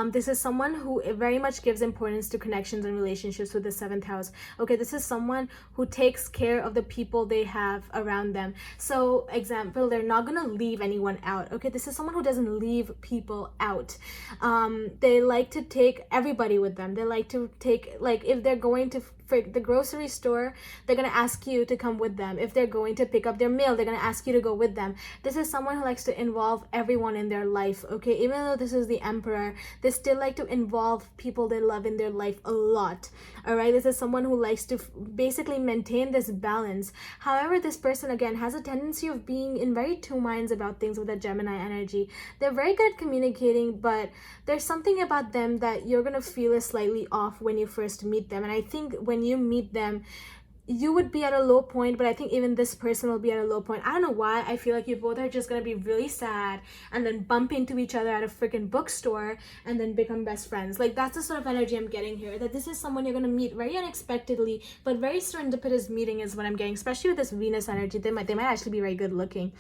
This is someone who very much gives importance to connections and relationships with the 7th house. Okay, this is someone who takes care of the people they have around them. So example, they're not gonna leave anyone out. Okay, this is someone who doesn't leave people out. They like to take everybody with them. They like to take take, like if they're going to for the grocery store, they're gonna ask you to come with them. If they're going to pick up their mail, they're gonna ask you to go with them. This is someone who likes to involve everyone in their life, okay? Even though this is the Emperor, they still like to involve people they love in their life a lot, all right? This is someone who likes to basically maintain this balance. However, this person again has a tendency of being in very two minds about things with a Gemini energy. They're very good at communicating, but there's something about them that you're gonna feel is slightly off when you first meet them. And I think when you meet them, you would be at a low point, but I think even this person will be at a low point. I don't know why. I feel like you both are just gonna be really sad and then bump into each other at a freaking bookstore and then become best friends. Like, that's the sort of energy I'm getting here, that this is someone you're gonna meet very unexpectedly, but very serendipitous meeting is what I'm getting, especially with this Venus energy. They might actually be very good looking.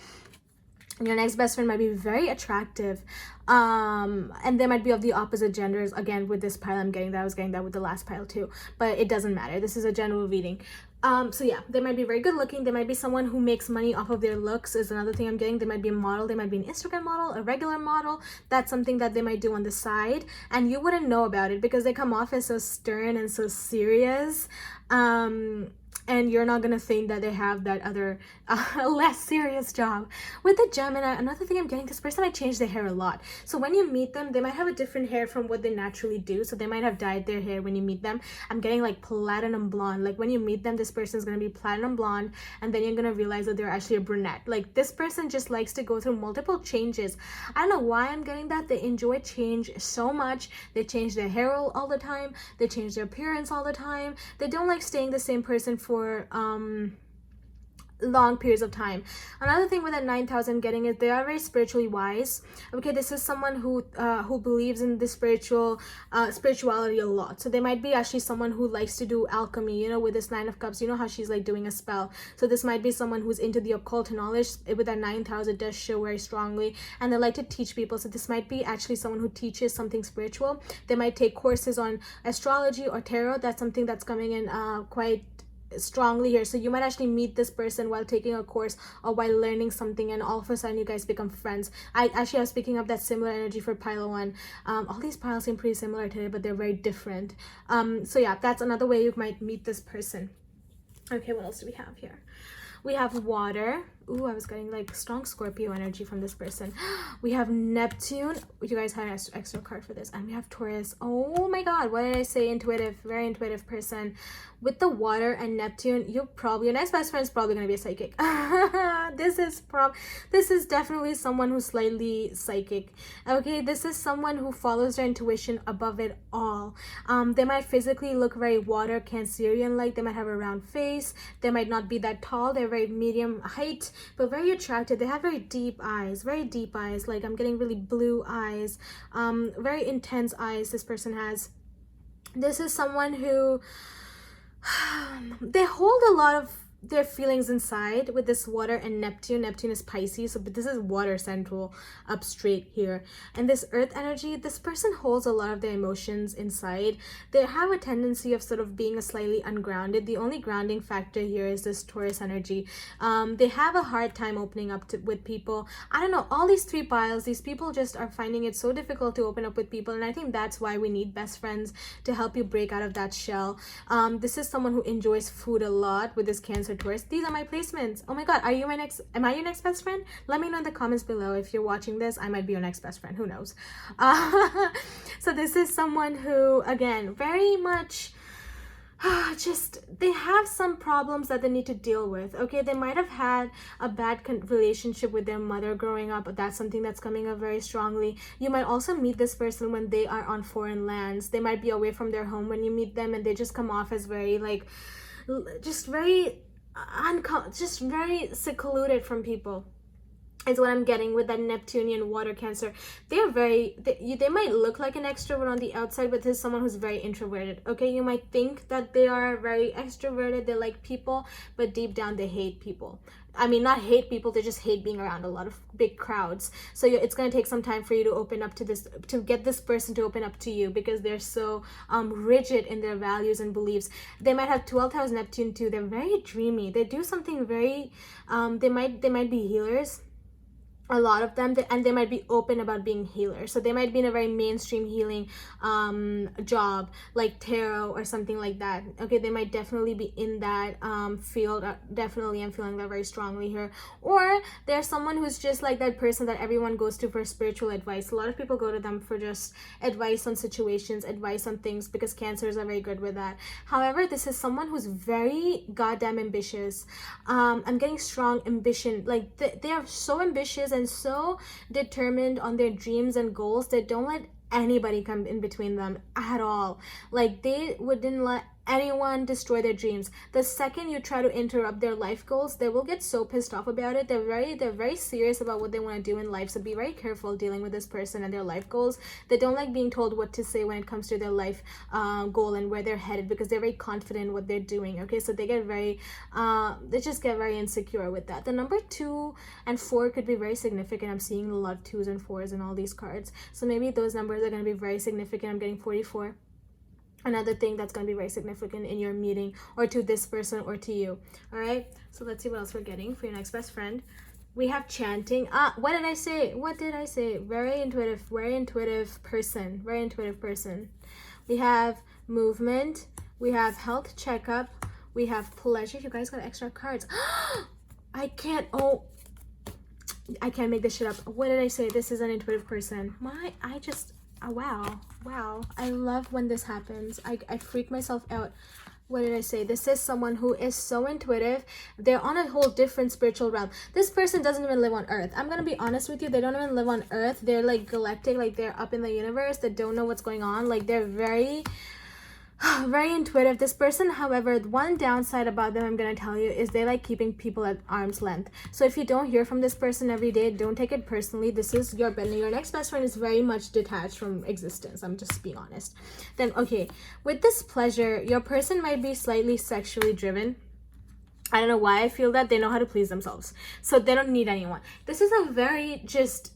Your next best friend might be very attractive, and they might be of the opposite genders. Again, with this pile I'm getting that. I was getting that with the last pile too, but it doesn't matter. This is a general reading. So yeah, they might be very good looking. They might be someone who makes money off of their looks is another thing I'm getting. They might be a model. They might be an Instagram model, a regular model. That's something that they might do on the side, and you wouldn't know about it because they come off as so stern and so serious. And you're not gonna think that they have that other less serious job. With the Gemini, another thing I'm getting, this person might change their hair a lot. So when you meet them, they might have a different hair from what they naturally do. So they might have dyed their hair when you meet them. I'm getting like platinum blonde. Like when you meet them, this person is gonna be platinum blonde, and then you're gonna realize that they're actually a brunette. Like this person just likes to go through multiple changes. I don't know why I'm getting that. They enjoy change so much. They change their hair all the time. They change their appearance all the time. They don't like staying the same person for long periods of time. Another thing with that 9,000 getting is they are very spiritually wise. Okay, this is someone who believes in the spirituality a lot. So they might be actually someone who likes to do alchemy, you know, with this 9 of cups, you know how she's like doing a spell. So this might be someone who's into the occult knowledge. With that 9,000 it does show very strongly, and they like to teach people. So this might be actually someone who teaches something spiritual. They might take courses on astrology or tarot. That's something that's coming in quite strongly here. So you might actually meet this person while taking a course or while learning something, and all of a sudden you guys become friends. I was picking up that similar energy for pile 1. All these piles seem pretty similar today, but they're very different. So yeah, that's another way you might meet this person. Okay, what else do we have here? We have water. Ooh, I was getting like strong Scorpio energy from this person. We have Neptune. You guys had an extra card for this. And we have Taurus. Oh my god, what did I say? Intuitive, very intuitive person. With the water and Neptune, your next best friend is probably going to be a psychic. This is definitely someone who's slightly psychic. Okay, this is someone who follows their intuition above it all. They might physically look very water Cancerian like. They might have a round face. They might not be that tall. They're very medium height, but very attractive. They have very deep eyes. Like I'm getting really blue eyes, very intense eyes this person has. This is someone who they hold a lot of their feelings inside with this water and Neptune. Neptune is Pisces, so but this is water central up straight here. And this earth energy, this person holds a lot of their emotions inside. They have a tendency of sort of being a slightly ungrounded. The only grounding factor here is this Taurus energy. They have a hard time opening up with people. I don't know, all these 3 piles, these people just are finding it so difficult to open up with people, and I think that's why we need best friends to help you break out of that shell. This is someone who enjoys food a lot with this Cancer Taurus. These are my placements. Oh my god, am I your next best friend? Let me know in the comments below. If you're watching this, I might be your next best friend, who knows. So this is someone who, again, very much they have some problems that they need to deal with. Okay, they might have had a bad relationship with their mother growing up, but that's something that's coming up very strongly. You might also meet this person when they are on foreign lands. They might be away from their home when you meet them, and they just come off as very like just very secluded from people is what I'm getting with that Neptunian water Cancer. They're they might look like an extrovert on the outside, but this is someone who's very introverted. Okay, you might think that they are very extroverted, they like people, but deep down they hate people. I mean, not hate people, they just hate being around a lot of big crowds. So it's going to take some time for you to open up to this, to get this person to open up to you, because they're so rigid in their values and beliefs. They might have 12th house Neptune too. They're very dreamy. They do something very they might be healers. a lot of them, and they might be open about being healers, so they might be in a very mainstream healing job like tarot or something like that. Okay, they might definitely be in that field. Definitely, I'm feeling that very strongly here. Or there's someone who's just like that person that everyone goes to for spiritual advice. A lot of people go to them for just advice on situations, advice on things, because cancers are very good with that. However, this is someone who's very goddamn ambitious. I'm getting strong ambition, like they are so ambitious and so determined on their dreams and goals. They don't let anybody come in between them at all. Like they wouldn't let anyone destroy their dreams. The second you try to interrupt their life goals, they will get so pissed off about it. They're very serious about what they want to do in life, so be very careful dealing with this person and their life goals. They don't like being told what to say when it comes to their life goal and where they're headed, because they're very confident in what they're doing. Okay, so they get very they just get very insecure with that. The number 2 and 4 could be very significant. I'm seeing a lot of 2s and 4s in all these cards, so maybe those numbers are going to be very significant. I'm getting 44. Another thing that's going to be very significant in your meeting, or to this person, or to you. All right, so let's see what else we're getting for your next best friend. We have chanting. What did I say? Very intuitive person. We have movement, we have health checkup, we have pleasure. You guys got extra cards. I can't make this shit up. What did I say? This is an intuitive person. Wow, I love when this happens. I freak myself out. What did I say? This is someone who is so intuitive. They're on a whole different spiritual realm. This person doesn't even live on Earth. I'm gonna be honest with you. They don't even live on Earth. They're like galactic, like they're up in the universe. They don't know what's going on. Like they're very intuitive. This person, however, one downside about them I'm gonna tell you is they like keeping people at arm's length. So if you don't hear from this person every day, don't take it personally. This is your next best friend is very much detached from existence. I'm just being honest. Then okay, with this pleasure, your person might be slightly sexually driven. I don't know why I feel that. They know how to please themselves, so they don't need anyone. This is a very just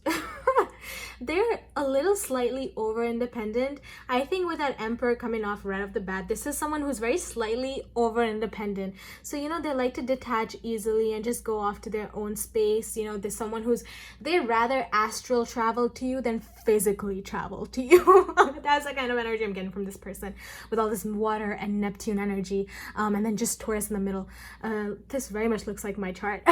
they're a little slightly over independent. I think with that Emperor coming off right off the bat, this is someone who's very slightly over independent. So you know, they like to detach easily and just go off to their own space. You know, there's someone who's, they rather astral travel to you than physically travel to you. That's the kind of energy I'm getting from this person, with all this water and Neptune energy, and then just Taurus in the middle. This very much looks like my chart.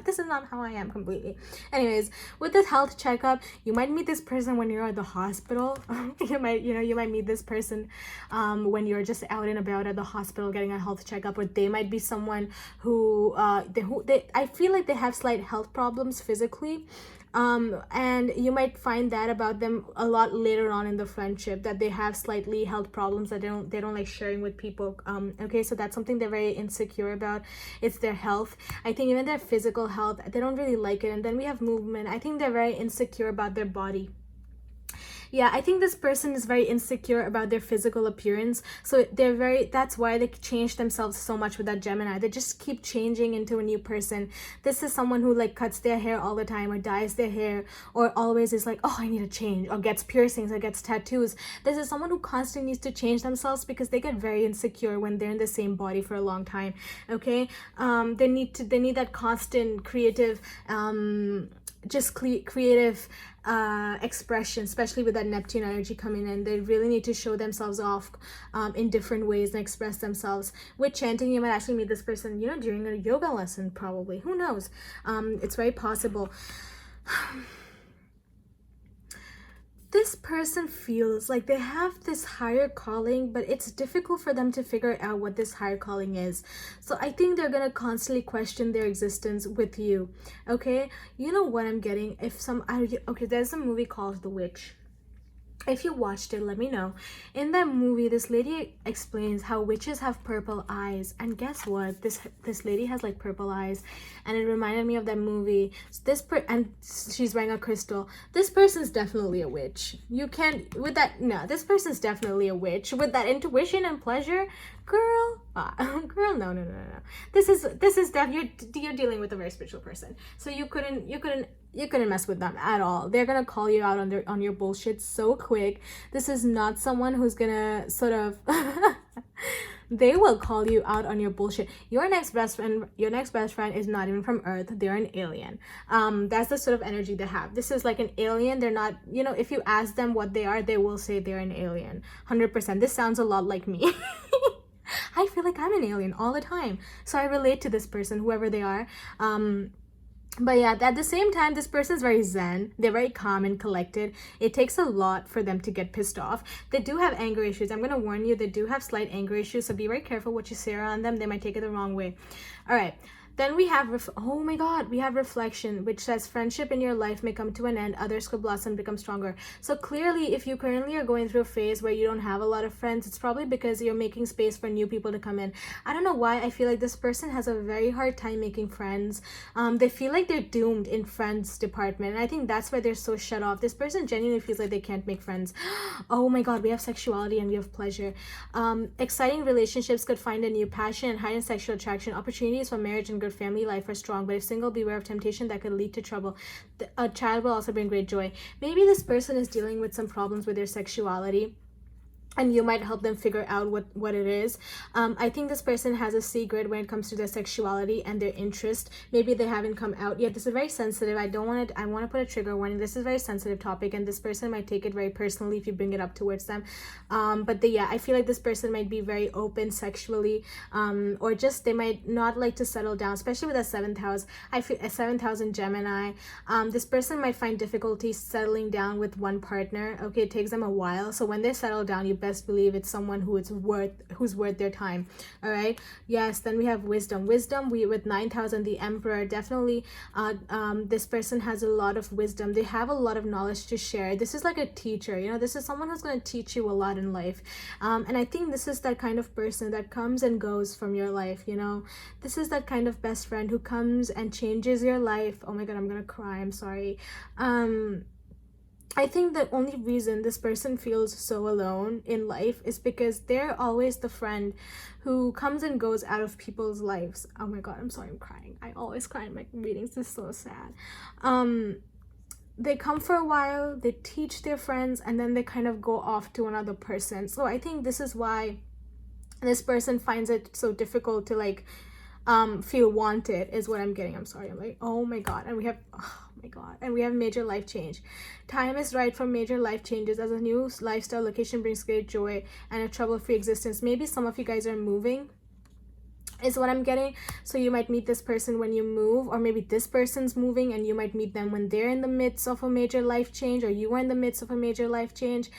This is not how I am completely. Anyways, with this health checkup, you might meet this person when you're at the hospital. you might meet this person when you're just out and about at the hospital getting a health checkup, or they might be someone who I feel like they have slight health problems physically. And you might find that about them a lot later on in the friendship, that they have slightly health problems that they don't like sharing with people. Okay, so that's something they're very insecure about. It's their health. I think even their physical health, they don't really like it. And then we have movement. I think they're very insecure about their body. Yeah, I think this person is very insecure about their physical appearance. So that's why they change themselves so much with that Gemini. They just keep changing into a new person. This is someone who like cuts their hair all the time, or dyes their hair, or always is like, oh, I need to change, or gets piercings, or gets tattoos. This is someone who constantly needs to change themselves because they get very insecure when they're in the same body for a long time. Okay, they need that constant creative creative expression, especially with that Neptune energy coming in. They really need to show themselves off in different ways and express themselves. With chanting, you might actually meet this person, you know, during a yoga lesson, probably. Who knows? It's very possible. This person feels like they have this higher calling, but it's difficult for them to figure out what this higher calling is. So I think they're gonna constantly question their existence with you. Okay, you know what I'm getting? Okay, there's a movie called The Witch. If you watched it, let me know. In that movie, this lady explains how witches have purple eyes, and guess what? This lady has like purple eyes, and it reminded me of that movie. And she's wearing a crystal. This person's definitely a witch. You can't with that. No, this person's definitely a witch with that intuition and pleasure. Girl, no. This is you're dealing with a very spiritual person, so you couldn't mess with them at all. They're gonna call you out on your bullshit so quick. This is not someone who's gonna sort of They will call you out on your bullshit. Your next best friend is not even from Earth. They're an alien. That's the sort of energy they have. This is like an alien. They're not, if you ask them what they are, they will say they're an alien. 100%. This sounds a lot like me. I feel like I'm an alien all the time. So I relate to this person, whoever they are. But yeah, at the same time, this person is very zen. They're very calm and collected. It takes a lot for them to get pissed off. They do have anger issues. I'm going to warn you, they do have slight anger issues. So be very careful what you say around them. They might take it the wrong way. All right. Then we have, oh my God, we have reflection, which says friendship in your life may come to an end. Others could blossom, become stronger. So clearly, if you currently are going through a phase where you don't have a lot of friends, it's probably because you're making space for new people to come in. I don't know why. I feel like this person has a very hard time making friends. They feel like they're doomed in friends department. And I think that's why they're so shut off. This person genuinely feels like they can't make friends. Oh my God, we have sexuality and we have pleasure. Exciting relationships could find a new passion and heightened sexual attraction. Opportunities for marriage and good family life are strong, but if single, beware of temptation that could lead to trouble. A child will also bring great joy. Maybe this person is dealing with some problems with their sexuality, and you might help them figure out what it is. I think this person has a secret when it comes to their sexuality and their interest. Maybe they haven't come out yet. This is very sensitive. I want to put a trigger warning. This is a very sensitive topic, and this person might take it very personally if you bring it up towards them. Yeah, I feel like this person might be very open sexually, or just they might not like to settle down, especially with a 7th house. I feel a 7th house in Gemini. This person might find difficulty settling down with one partner. Okay, it takes them a while. So when they settle down, you best believe it's someone who's worth their time. All right. Yes. Then we have wisdom. We with 9,000, the Emperor. Definitely, this person has a lot of wisdom. They have a lot of knowledge to share. This is like a teacher. This is someone who's going to teach you a lot in life. And I think this is that kind of person that comes and goes from your life. This is that kind of best friend who comes and changes your life. Oh my God, I'm gonna cry. I'm sorry. I think the only reason this person feels so alone in life is because they're always the friend who comes and goes out of people's lives. Oh my God, I'm sorry, I'm crying. I always cry in my readings. This is so sad. They come for a while, they teach their friends, and then they kind of go off to another person. So I think this is why this person finds it so difficult to feel wanted, is what I'm getting. I'm sorry. I'm like, oh my God. And we have, oh my God. And we have major life change. Time is right for major life changes, as a new lifestyle location brings great joy and a trouble-free existence. Maybe some of you guys are moving, is what I'm getting. So you might meet this person when you move, or maybe this person's moving and you might meet them when they're in the midst of a major life change, or you are in the midst of a major life change.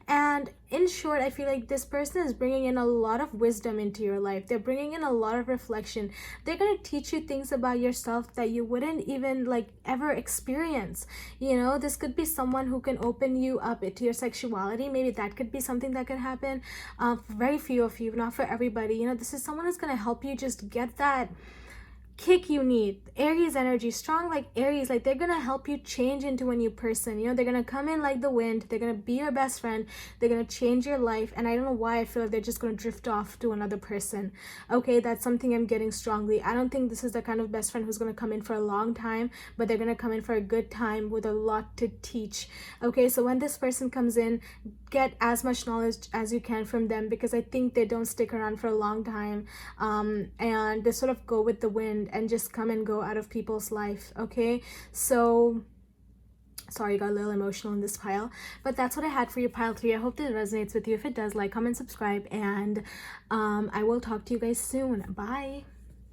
And in short, I feel like this person is bringing in a lot of wisdom into your life. They're bringing in a lot of reflection. They're going to teach you things about yourself that you wouldn't even ever experience. This could be someone who can open you up to your sexuality. Maybe that could be something that could happen. For very few of you, not for everybody. This is someone who's going to help you just get that kick you need. Aries energy, strong like Aries, they're gonna help you change into a new person. They're gonna come in like the wind. They're gonna be your best friend. They're gonna change your life. And I don't know why I feel like they're just gonna drift off to another person. Okay, that's something I'm getting strongly. I don't think this is the kind of best friend who's gonna come in for a long time, but they're gonna come in for a good time with a lot to teach. Okay, so when this person comes in, get as much knowledge as you can from them, because I think they don't stick around for a long time, and they sort of go with the wind and just come and go out of people's life. Okay, so sorry, I got a little emotional in this pile, but that's what I had for you, pile 3. I hope this resonates with you. If it does, like, comment, subscribe, and I will talk to you guys soon. Bye.